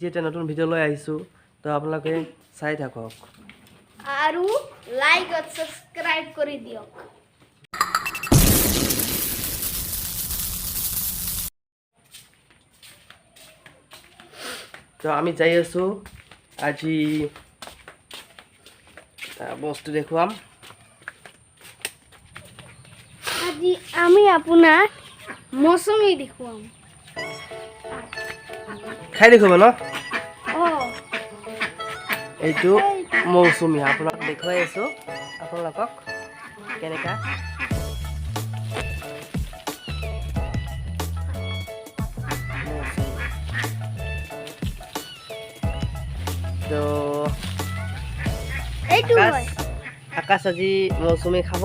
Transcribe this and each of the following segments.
যেটা নতুন ভিডিও লৈ আহিছো তো আপোনালোকে চাই থাকক আৰু লাইক আৰু সাবস্ক্ৰাইব কৰি দিয়ক তো আমি যাই আছো আজি বস্তু দেখুৱাম আজি আমি আপোনাক মৌসুমী দেখুৱাম খাই দেখুৱাব ন অ এইটো মৌসুমী আপোনাক দেখুৱাই আছো আপোনালোকক কেনেকা তো এইটো হয় আকাশ আজি মৌসুমী খাব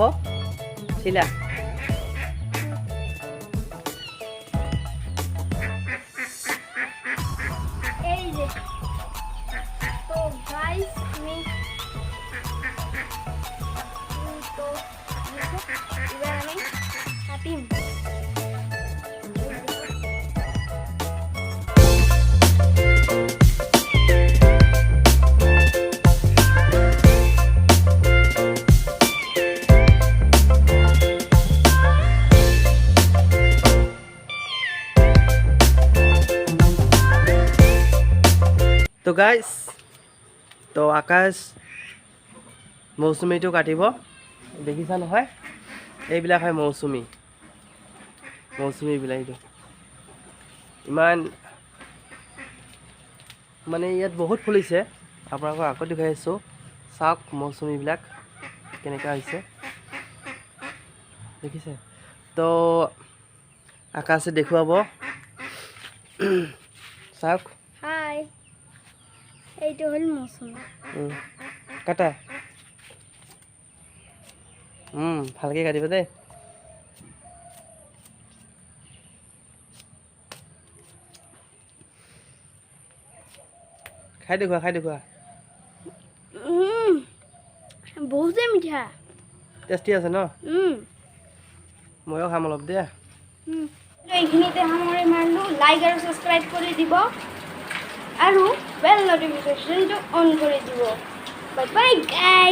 চিলা এই যে তো গাইস আমি তো এবার আমি কাটিম তো গাইস তো আকাশ মৌসুমীটো কাটিব দেখিছা নহয় এইবিলাক হয় মৌসুমীবিলাক এইটো ইমান মানে ইয়াত বহুত ফুলিছে আপোনালোকক আকৌ দেখুৱাই আছোঁ চাওক মৌচুমীবিলাক কেনেকুৱা হৈছে দেখিছে তো আকাশে দেখুৱাব চাওক হাই এইটো হল মৌসুমী কাটা ভালকে কাটিব দেই খাই দেখুৱা বহুতে মিঠা টেষ্টি আছে ন ময়ো খাম অলপ দে এইখিনিতে সামৰি মাৰিলোঁ লাইক আৰু সাবস্ক্ৰাইব কৰি দিব আৰু বেল নটিফিকেশ্যনটো অন কৰি দিব বাই বাই গাইজ